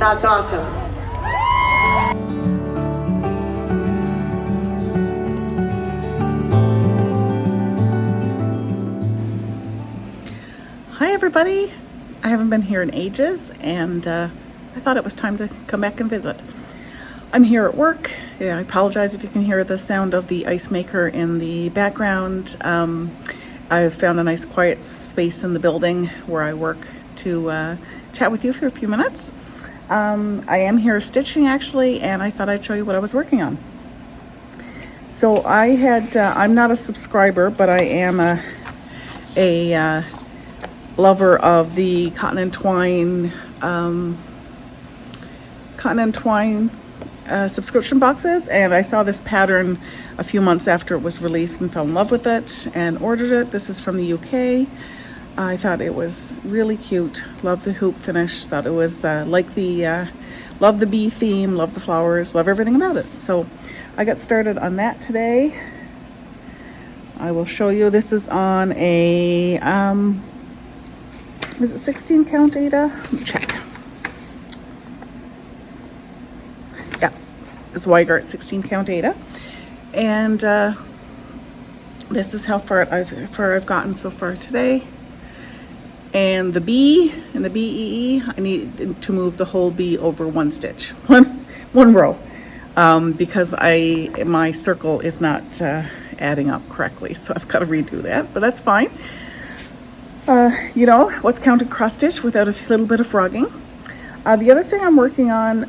That's awesome. Hi everybody! I haven't been here in ages, and I thought it was time to come back and visit. I'm here at work. Yeah, I apologize if you can hear the sound of the ice maker in the background. I've found a nice quiet space in the building where I work to chat with you for a few minutes. I am here stitching actually, and I thought I'd show you what I was working on. So I'm not a subscriber, but I am a lover of the cotton and twine subscription boxes, and I saw this pattern a few months after it was released and fell in love with it and ordered it. This is from the UK. I thought it was really cute. Love the hoop finish. Thought it was love the bee theme, love the flowers, love everything about it. So I got started on that today. I will show you. This is on a is it 16 count, Ada? Let me check. Yeah, it's Weigart 16 count Ada, and this is how far I've gotten so far today. And the B and the BEE, I need to move the whole B over one stitch, one row, because my circle is not adding up correctly, so I've got to redo that, but that's fine. You know, what's counted cross stitch without a little bit of frogging? The other thing I'm working on,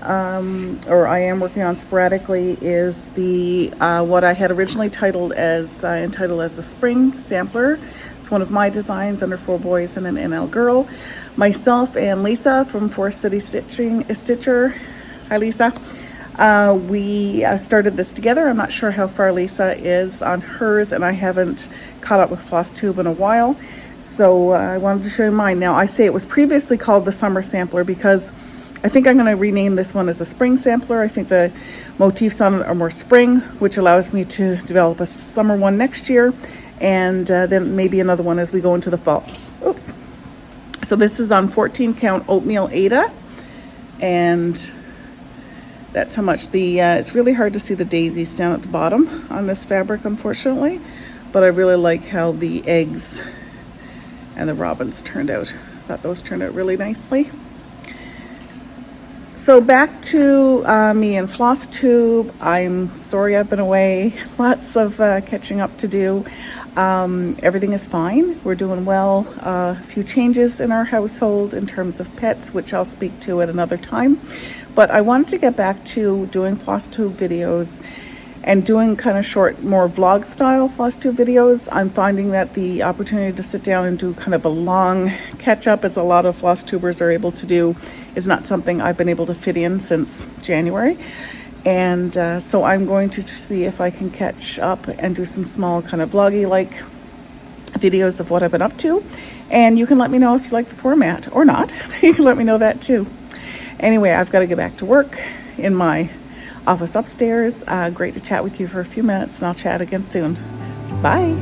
or I am working on sporadically, is the what I had originally entitled as a spring sampler. It's one of my designs under 4 boys and an NL girl. Myself and Lisa from Forest City Stitcher. Hi, Lisa. We started this together. I'm not sure how far Lisa is on hers, and I haven't caught up with Flosstube in a while. So I wanted to show you mine. Now, I say it was previously called the Summer Sampler because I think I'm going to rename this one as a Spring Sampler. I think the motifs on it are more spring, which allows me to develop a summer one next year, and then maybe another one as we go into the fall. Oops. So this is on 14 count oatmeal Ada, and that's how much. It's really hard to see the daisies down at the bottom on this fabric, unfortunately, but I really like how the eggs and the robins turned out. I thought those turned out really nicely. So back to me and Flosstube. I'm sorry I've been away. Lots of catching up to do. Everything is fine. We're doing well. A few changes in our household in terms of pets, which I'll speak to at another time. But I wanted to get back to doing Flosstube videos and doing kind of short, more vlog style Flosstube videos. I'm finding that the opportunity to sit down and do kind of a long catch up, as a lot of Flosstubers are able to do, is not something I've been able to fit in since January. And so I'm going to see if I can catch up and do some small kind of vloggy like videos of what I've been up to. And you can let me know if you like the format or not. You can let me know that too. Anyway, I've got to get back to work in my office upstairs. Great to chat with you for a few minutes, and I'll chat again soon. Bye.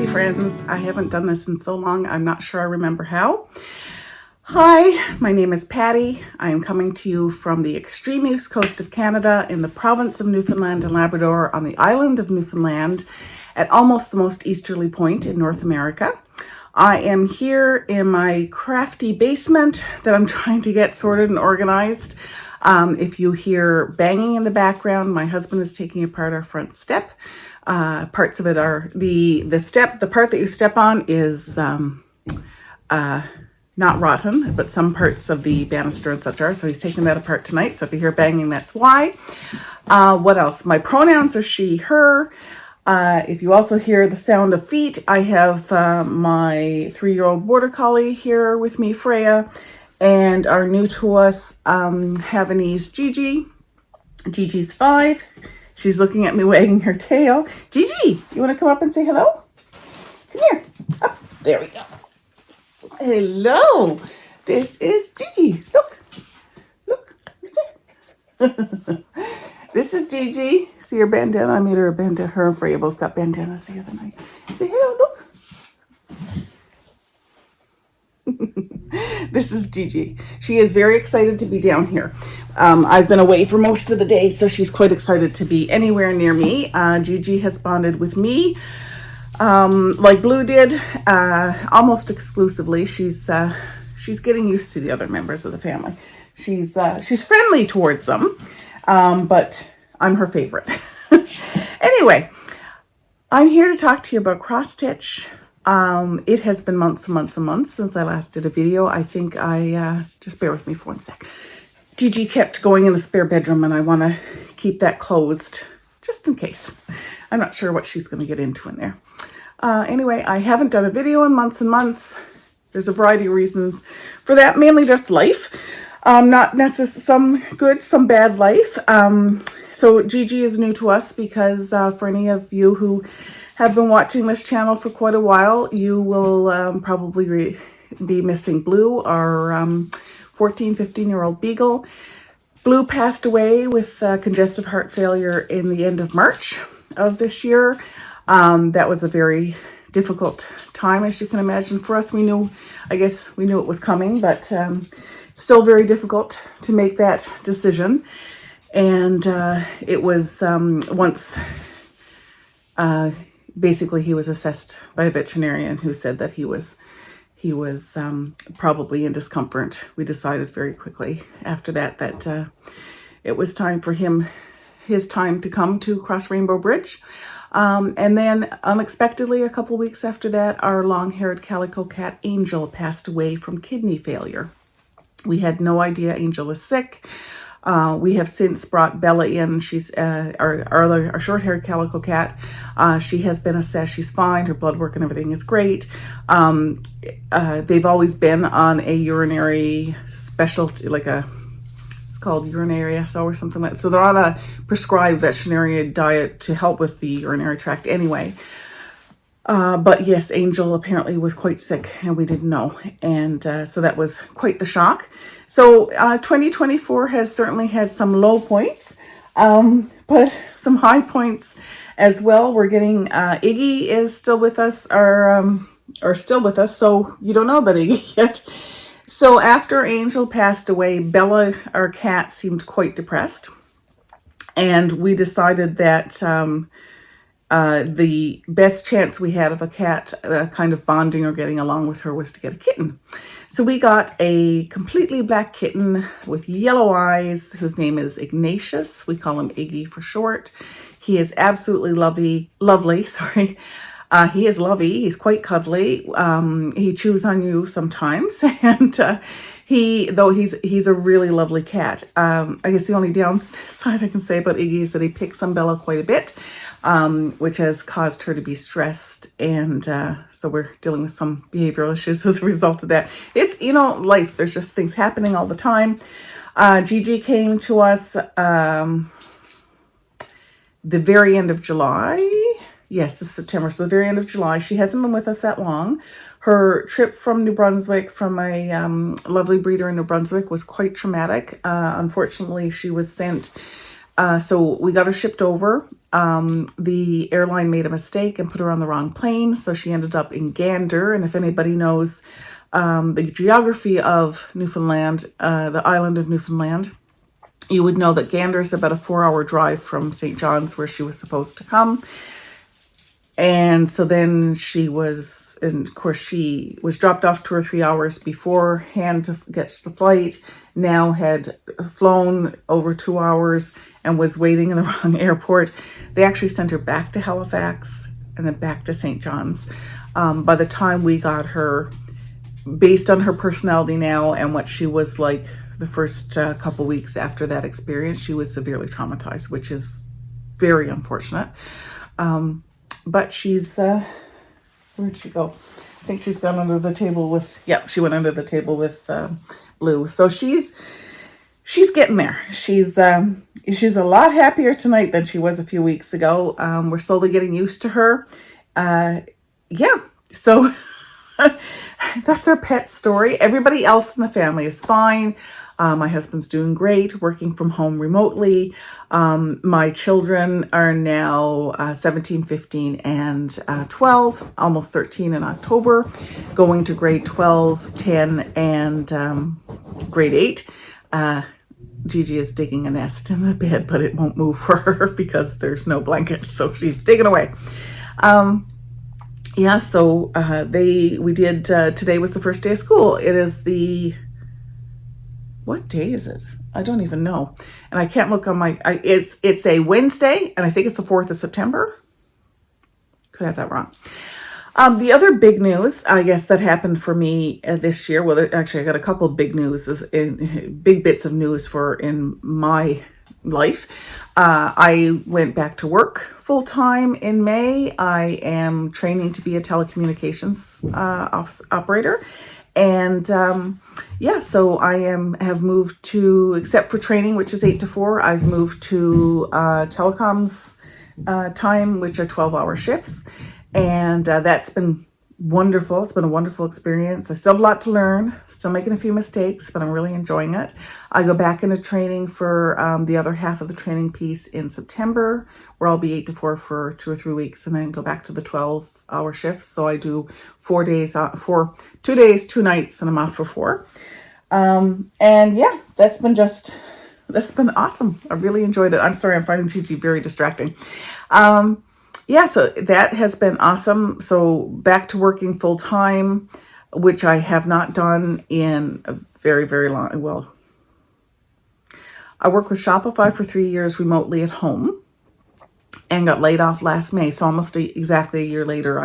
Hey friends, I haven't done this in so long, I'm not sure I remember how. Hi, my name is Patty. I am coming to you from the extreme east coast of Canada in the province of Newfoundland and Labrador on the island of Newfoundland at almost the most easterly point in North America. I am here in my crafty basement that I'm trying to get sorted and organized. If you hear banging in the background, my husband is taking apart our front step. Parts of it are the part that you step on is not rotten, but some parts of the banister and such are. So he's taking that apart tonight. So if you hear banging, that's why. What else? My pronouns are she, her. If you also hear the sound of feet, I have my 3-year-old border collie here with me, Freya, and our new to us Havanese Gigi. Gigi's 5. She's looking at me wagging her tail. Gigi, you want to come up and say hello? Come here. Up. There we go. Hello. This is Gigi. Look. Look. What's that? This is Gigi. See her bandana? I made her a bandana. Her and Freya both got bandanas the other night. Say hello. Look. This is Gigi. She is very excited to be down here. I've been away for most of the day, so she's quite excited to be anywhere near me. Gigi has bonded with me, like Blue did, almost exclusively. She's getting used to the other members of the family. She's friendly towards them, but I'm her favorite. Anyway, I'm here to talk to you about cross stitch. It has been months and months and months since I last did a video. I think just bear with me for one sec. Gigi kept going in the spare bedroom and I want to keep that closed just in case. I'm not sure what she's going to get into in there. Anyway, I haven't done a video in months and months. There's a variety of reasons for that, mainly just life. Not necessarily some good, some bad life. So Gigi is new to us because for any of you who have been watching this channel for quite a while, you will probably be missing Blue, our 14, 15-year-old beagle. Blue passed away with congestive heart failure in the end of March of this year. That was a very difficult time, as you can imagine, for us. I guess we knew it was coming, but still very difficult to make that decision. And it was once basically he was assessed by a veterinarian who said that he was probably in discomfort. We decided very quickly after that it was time for his time to come to cross Rainbow Bridge. And then unexpectedly, a couple weeks after that, our long-haired calico cat Angel passed away from kidney failure. We had no idea Angel was sick. We have since brought Bella in. She's our short-haired calico cat. She has been assessed. She's fine. Her blood work and everything is great. They've always been on a urinary specialty, it's called urinary SO or something like that. So they're on a prescribed veterinary diet to help with the urinary tract anyway. But yes, Angel apparently was quite sick and we didn't know. And so that was quite the shock. So 2024 has certainly had some low points, but some high points as well. We're getting, Iggy is still with us, or still with us. So you don't know about Iggy yet. So after Angel passed away, Bella, our cat, seemed quite depressed. And we decided that the best chance we had of a cat kind of bonding or getting along with her was to get a kitten. So we got a completely black kitten with yellow eyes, whose name is Ignatius. We call him Iggy for short. He is absolutely lovely. Sorry. He is lovey. He's quite cuddly. He chews on you sometimes. And he's a really lovely cat. I guess the only downside I can say about Iggy is that he picks on Bella quite a bit, which has caused her to be stressed. And so we're dealing with some behavioral issues as a result of that. It's, life. There's just things happening all the time. Gigi came to us the very end of July. Yes, it's September, so the very end of July. She hasn't been with us that long. Her trip from New Brunswick, from a lovely breeder in New Brunswick, was quite traumatic. Unfortunately, she was sent, so we got her shipped over. the airline made a mistake and put her on the wrong plane. So she ended up in Gander. And if anybody knows the geography of Newfoundland, the island of Newfoundland, you would know that Gander is about a 4-hour drive from St. John's, where she was supposed to come. And so then she was, and of course she was dropped off 2 or 3 hours beforehand to get the flight, now had flown over 2 hours and was waiting in the wrong airport. They actually sent her back to Halifax and then back to St. John's. By the time we got her, based on her personality now and what she was like the first couple weeks after that experience, she was severely traumatized, which is very unfortunate. But she's, where'd she go? I think she's gone under the table with, yep, she went under the table with Blue. So she's getting there. She's a lot happier tonight than she was a few weeks ago. We're slowly getting used to her. Yeah, so that's our pet story. Everybody else in the family is fine. My husband's doing great, working from home remotely. My children are now 17, 15, and 12, almost 13 in October, going to grade 12, 10, and grade 8. Gigi is digging a nest in the bed, but it won't move for her because there's no blankets, so she's digging away. Yeah, so we did, today was the first day of school. It is what day is it? I don't even know. And I can't look on it's a Wednesday, and I think it's the 4th of September. Could have that wrong. The other big news, I guess, that happened for me this year, well, actually I got a couple of big bits of news in my life. I went back to work full time in May. I am training to be a telecommunications office operator. And yeah, so I have moved to, except for training, which is 8 to 4, I've moved to telecoms time, which are 12-hour shifts. And that's been wonderful. It's been a wonderful experience. I still have a lot to learn, still making a few mistakes, but I'm really enjoying it. I go back into training for the other half of the training piece in September, where I'll be 8 to 4 for 2 or 3 weeks, and then go back to the 12-hour shifts. So I do 4 days, 2 days, 2 nights, and I'm off for 4. And yeah, that's been awesome. I really enjoyed it. I'm sorry, I'm finding Gigi very distracting. Yeah, so that has been awesome. So back to working full time, which I have not done in a very, very long, well, I worked with Shopify for 3 years remotely at home and got laid off last May. So almost exactly a year later,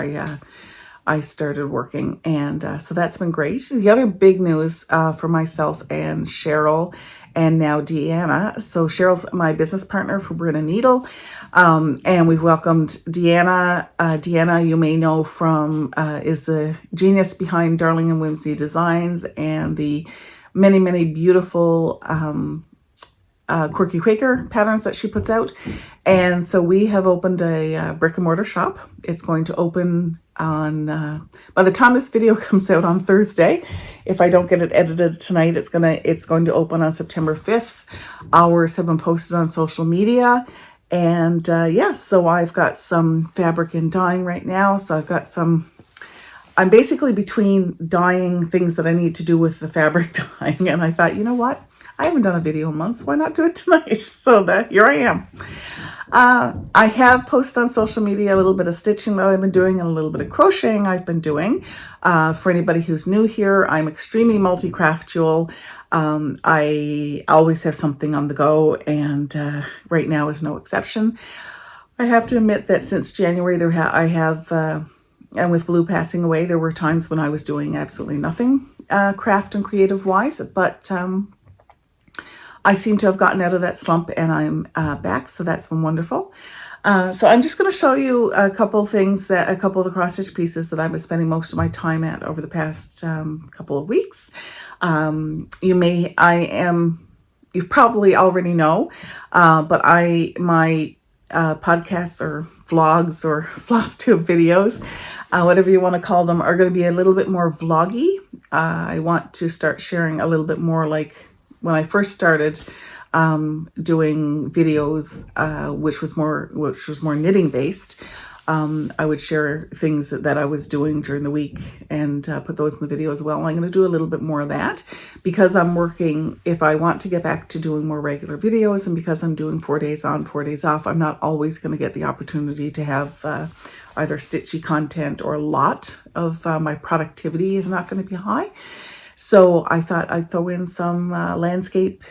I started working. And so that's been great. The other big news for myself and Cheryl, and now Deanna. So Cheryl's my business partner for Bruna Needle. And we've welcomed Deanna. Deanna, you may know from, is the genius behind Darling and Whimsy Designs and the many, many beautiful Quirky Quaker patterns that she puts out. And so we have opened a brick and mortar shop. It's going to open on, by the time this video comes out on Thursday, if I don't get it edited tonight, it's going to open on September 5th. Hours have been posted on social media. And yeah, so I've got some fabric and dyeing right now. So I'm basically between dyeing things that I need to do with the fabric dyeing. And I thought, you know what? I haven't done a video in months. Why not do it tonight? So here I am. I have posted on social media a little bit of stitching that I've been doing and a little bit of crocheting I've been doing. For anybody who's new here, I'm extremely multi-craftual. I always have something on the go, and right now is no exception. I have to admit that since January, and with Blue passing away, there were times when I was doing absolutely nothing craft and creative wise, but I seem to have gotten out of that slump, and I'm back, so that's been wonderful. So I'm just going to show you a couple of the cross stitch pieces that I've been spending most of my time at over the past couple of weeks. You probably already know, but my podcasts or vlogs or Flosstube videos, whatever you want to call them, are going to be a little bit more vloggy. I want to start sharing a little bit more, like when I first started, doing videos, which was more knitting based. I would share things that I was doing during the week and put those in the video as well. I'm going to do a little bit more of that because I'm working. If I want to get back to doing more regular videos, and because I'm doing 4 days on, 4 days off, I'm not always going to get the opportunity to have either stitchy content, or a lot of my productivity is not going to be high. So I thought I'd throw in some landscape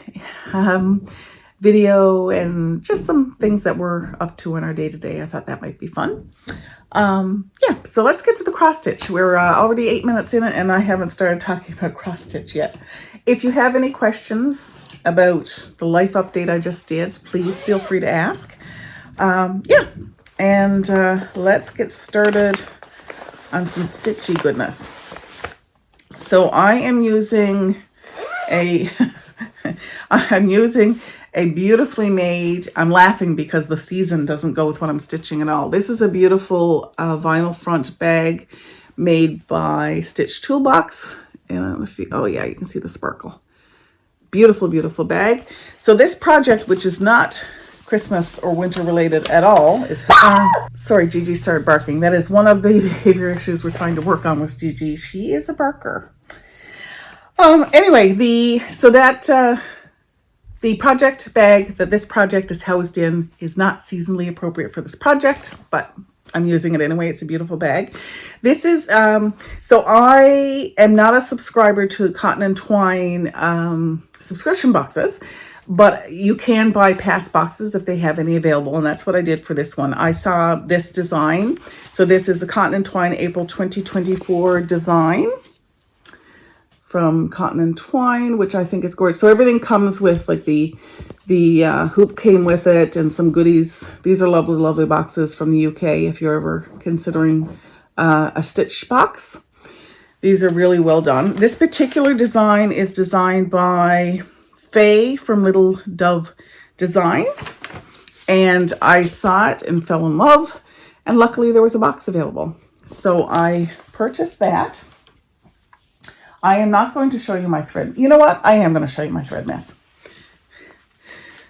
video and just some things that we're up to in our day-to-day. I thought that might be fun. Yeah, so let's get to the cross stitch. We're already 8 minutes in it, and I haven't started talking about cross stitch yet. If you have any questions about the life update I just did, please feel free to ask. Yeah, and let's get started on some stitchy goodness. So I am using I'm using a beautifully made, I'm laughing because the season doesn't go with what I'm stitching at all. This is a beautiful vinyl front bag made by Stitch Toolbox. And if you, oh yeah, you can see the sparkle. Beautiful, beautiful bag. So this project, which is not Christmas or winter related at all, is sorry, Gigi started barking. That is one of the behavior issues we're trying to work on with Gigi. She is a barker. Anyway, the project bag that this project is housed in is not seasonally appropriate for this project, but I'm using it anyway. It's a beautiful bag. This is, so I am not a subscriber to Cotton and Twine subscription boxes, but you can buy past boxes if they have any available, and that's what I did for this one. I saw this design. So this is the Cotton and Twine April 2024 design from Cotton and Twine, which I think is gorgeous. So everything comes with, like, the hoop came with it and some goodies. These are lovely, lovely boxes from the UK if you're ever considering a stitch box. These are really well done. This particular design is designed by Faye from Little Dove Designs, and I saw it and fell in love, and luckily there was a box available. So I purchased that. I am not going to show you my thread. You know what? I am going to show you my thread mess.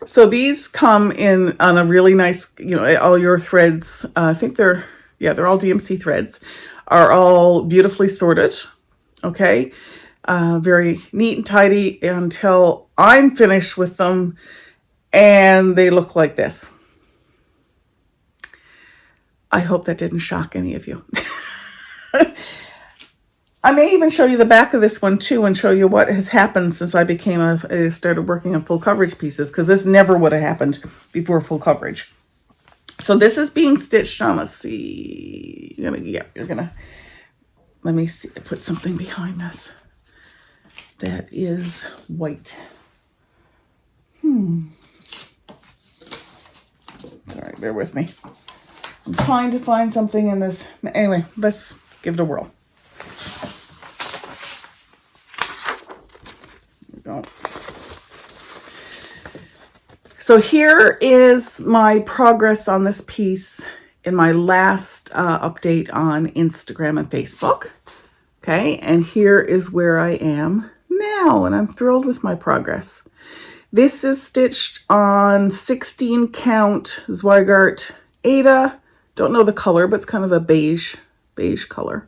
So these come in on a really nice, you know, all your threads, I think they're all DMC threads, are all beautifully sorted. Okay. Very neat and tidy until I'm finished with them and they look like this. I hope that didn't shock any of you. I may even show you the back of this one too and show you what has happened since I started working on full coverage pieces, because this never would have happened before full coverage. So this is being stitched on, let's see, let me see, I put something behind this that is white. Sorry, bear with me. I'm trying to find something in this. Anyway, let's give it a whirl. Go. So here is my progress on this piece in my last update on Instagram and Facebook. Okay, and here is where I am now, and I'm thrilled with my progress. This is stitched on 16 count Zweigart Ada. Don't know the color, but it's kind of a beige color.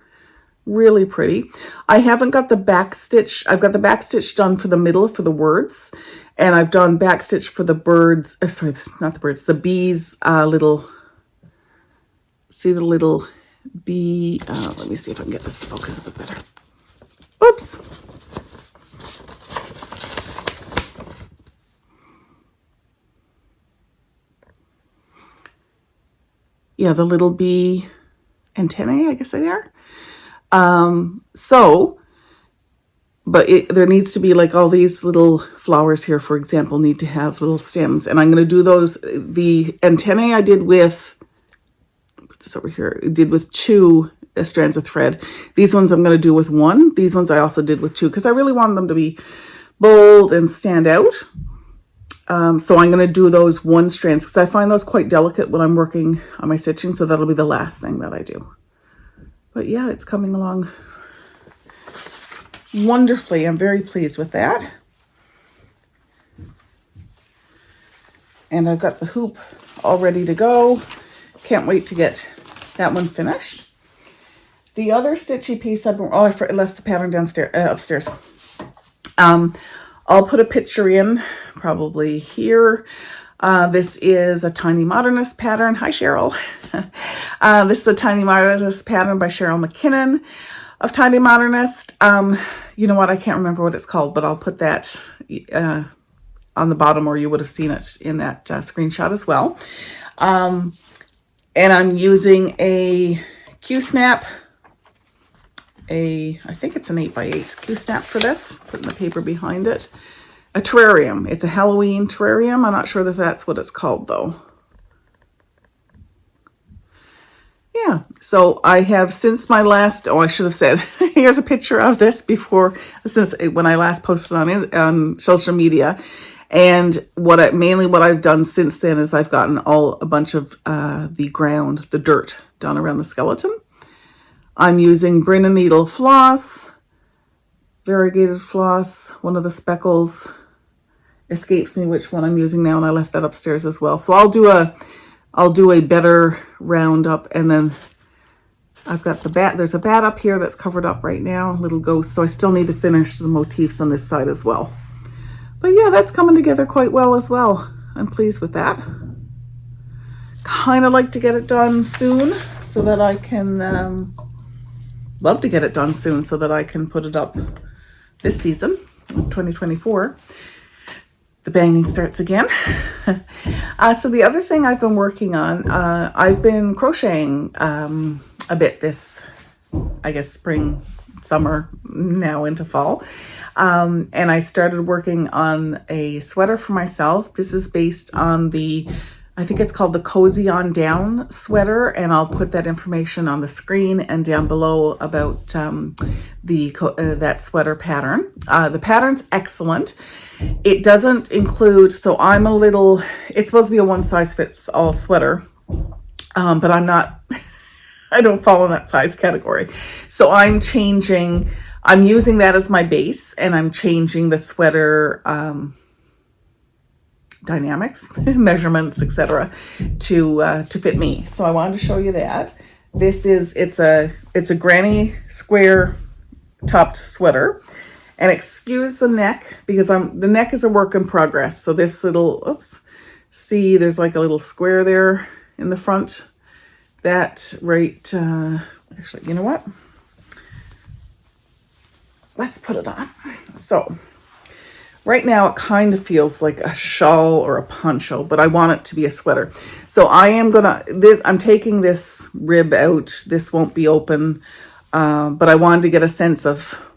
Really pretty. I haven't got the back stitch. I've got the back stitch done for the middle for the words, and I've done back stitch for the birds. Sorry, this is not the birds. The bees. Little. See the little bee. Let me see if I can get this to focus a bit better. Oops. Yeah, the little bee antennae, I guess they are. But there needs to be, like, all these little flowers here, for example, need to have little stems. And I'm going to do those. The antennae I did with, put this over here, did with 2 strands of thread. These ones I'm going to do with 1. These ones I also did with 2 because I really wanted them to be bold and stand out. So I'm going to do those 1 strands because I find those quite delicate when I'm working on my stitching. So that'll be the last thing that I do. But yeah, it's coming along wonderfully. I'm very pleased with that. And I've got the hoop all ready to go. Can't wait to get that one finished. The other stitchy piece I left the pattern downstairs, upstairs. I'll put a picture in, probably here. This is a Tiny Modernist pattern. Hi, Cheryl. This is a Tiny Modernist pattern by Cheryl McKinnon of Tiny Modernist. You know what? I can't remember what it's called, but I'll put that on the bottom, or you would have seen it in that screenshot as well. And I'm using a Q-snap. I think it's an 8x8 Q-snap for this, putting the paper behind it. A terrarium. It's a Halloween terrarium. I'm not sure that that's what it's called though. Yeah, so I have since my last, I should have said, here's a picture of this when I last posted on social media. And mainly what I've done since then is I've gotten a bunch of the dirt done around the skeleton. I'm using Brin and Needle floss, variegated floss. One of the speckles escapes me which one I'm using now, and I left that upstairs as well. So I'll do a better roundup, and then I've got the bat. There's a bat up here that's covered up right now, little ghost. So I still need to finish the motifs on this side as well. But yeah, that's coming together quite well as well. I'm pleased with that. Kind of like to get it done soon so that I can, love to get it done soon so that I can put it up this season, 2024. The banging starts again. So the other thing I've been working on, I've been crocheting a bit this, I guess, spring, summer, now into fall. And I started working on a sweater for myself. This is based on I think it's called the Cozy on Down sweater, and I'll put that information on the screen and down below about that sweater pattern. The pattern's excellent. It doesn't include, so it's supposed to be a one-size-fits-all sweater, but I'm not, I don't fall in that size category. So I'm using that as my base, and I'm changing the sweater dynamics, measurements, etc. to fit me. So I wanted to show you that. It's a granny square topped sweater, and excuse the neck because the neck is a work in progress. So this little, see, there's like a little square there in the front. That right, actually, you know what? Let's put it on. So right now it kind of feels like a shawl or a poncho, but I want it to be a sweater. So I'm taking this rib out. This won't be open, but I wanted to get a sense of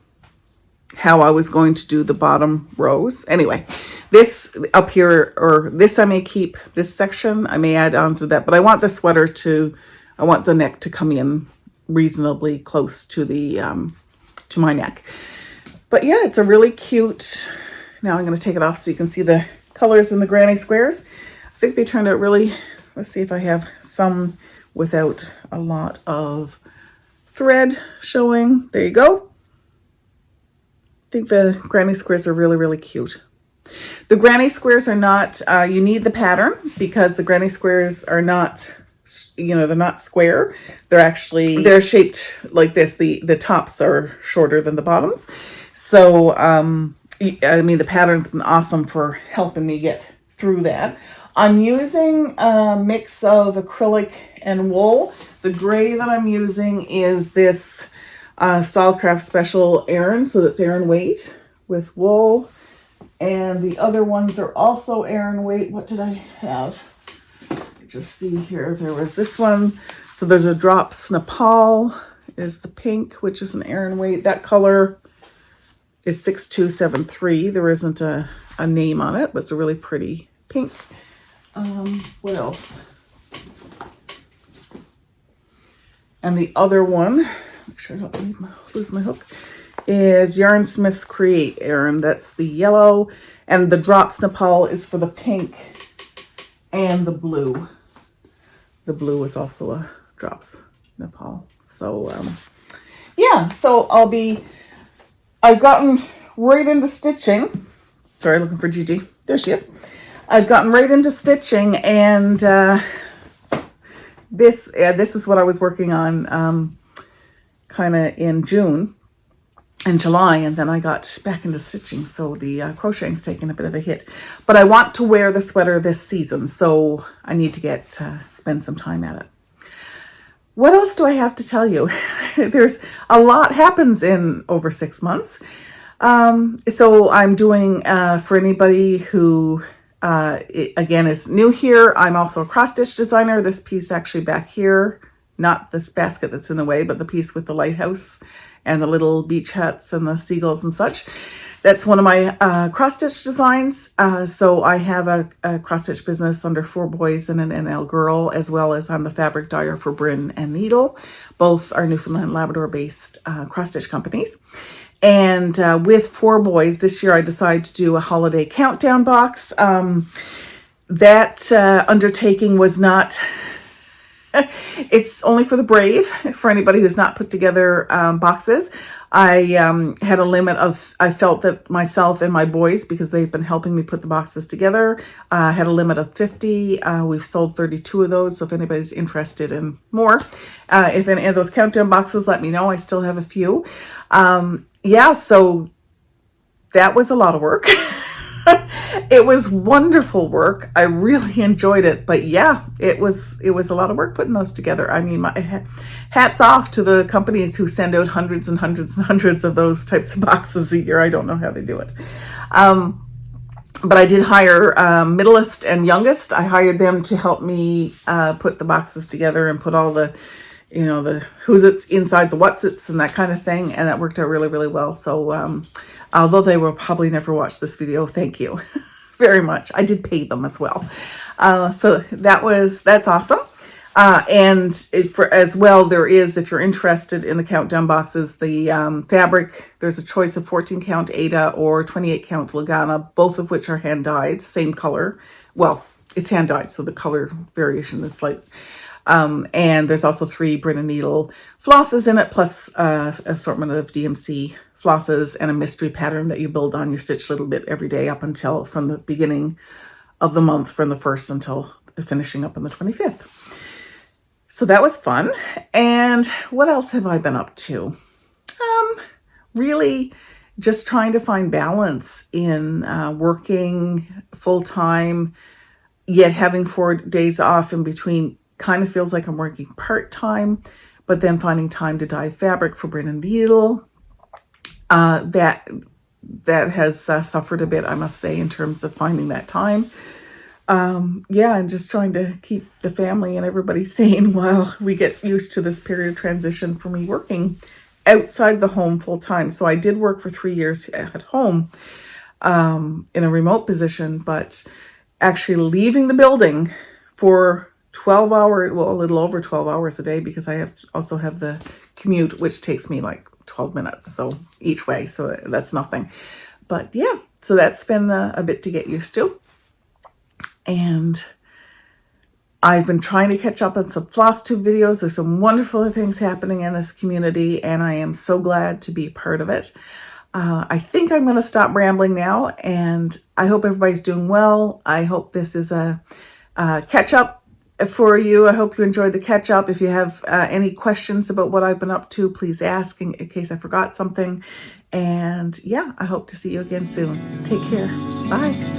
how I was going to do the bottom rows. Anyway, this up here, or this I may keep, this section I may add on to that, but I want the sweater I want the neck to come in reasonably close to to my neck. But yeah, it's a really cute, now I'm going to take it off so you can see the colors in the granny squares. I think they turned out really, let's see if I have some without a lot of thread showing. There you go. I think the granny squares are really, really cute. The granny squares are not, you need the pattern because the granny squares are not, they're not square. They're shaped like this. The tops are shorter than the bottoms. So, I mean, the pattern's been awesome for helping me get through that. I'm using a mix of acrylic and wool. The gray that I'm using is this Stylecraft Special Aran, so that's Aran weight with wool. And the other ones are also Aran weight. What did I have? Just see here, there was this one. So there's a Drops Nepal is the pink, which is an Aran weight. That color is 6273. There isn't a name on it, but it's a really pretty pink. What else? And the other one, make sure I don't lose my hook, is Yarn Smith's Create Aran. That's the yellow, and the Drops Nepal is for the pink and the blue. The blue is also a Drops Nepal. So yeah, so I've gotten right into stitching. Sorry, looking for Gigi. There she is. I've gotten right into stitching, and this is what I was working on kind of in June and July, and then I got back into stitching, so the crocheting's taken a bit of a hit. But I want to wear the sweater this season, so I need to spend some time at it. What else do I have to tell you? There's a lot happens in over 6 months. So I'm doing, for anybody who, again, is new here, I'm also a cross-stitch designer. This piece actually back here, not this basket that's in the way, but the piece with the lighthouse and the little beach huts and the seagulls and such. That's one of my cross-stitch designs. So I have a cross-stitch business under 4 Boys and an NL Girl, as well as I'm the fabric dyer for Bryn and Needle. Both are Newfoundland Labrador-based cross-stitch companies. And with 4 Boys, this year I decided to do a holiday countdown box. That undertaking was not... It's only for the brave, for anybody who's not put together boxes. I had a limit of, I felt that myself and my boys, because they've been helping me put the boxes together, had a limit of 50. We've sold 32 of those, so if anybody's interested in more, if any of those countdown boxes, let me know. I still have a few. Yeah, so that was a lot of work. It was wonderful work. I really enjoyed it, but yeah, it was a lot of work putting those together. I mean, hats off to the companies who send out hundreds and hundreds and hundreds of those types of boxes a year. I don't know how they do it. But I did hire middleest and youngest. I hired them to help me put the boxes together and put all the, you know, the who's it's inside the what's it's and that kind of thing. And that worked out really, really well. So although they will probably never watch this video, thank you very much. I did pay them as well. So that's awesome. And for as well, there is, if you're interested in the countdown boxes, the fabric, there's a choice of 14 count Ada or 28 count Lagana, both of which are hand dyed, same color. Well, it's hand dyed, so the color variation is slight. And there's also 3 Bryn and Needle flosses in it, plus assortment of DMC flosses and a mystery pattern that you build on. You stitch a little bit every day up until from the beginning of the month, from the 1st until finishing up on the 25th. So that was fun. And what else have I been up to? Really just trying to find balance in working full-time, yet having 4 days off in between. Kind of feels like I'm working part-time, but then finding time to dye fabric for Bryn and Needle. That has suffered a bit, I must say, in terms of finding that time. Yeah, and just trying to keep the family and everybody sane while we get used to this period of transition for me working outside the home full time. So I did work for 3 years at home in a remote position, but actually leaving the building for 12 hours, well, a little over 12 hours a day, because I also have the commute, which takes me like 12 minutes. So each way, so that's nothing. But yeah, so that's been a bit to get used to. And I've been trying to catch up on some Flosstube videos. There's some wonderful things happening in this community, and I am so glad to be part of it. I think I'm going to stop rambling now, and I hope everybody's doing well. I hope this is a catch-up for you. I hope you enjoyed the catch-up. If you have any questions about what I've been up to, please ask in case I forgot something. And yeah, I hope to see you again soon. Take care. Bye.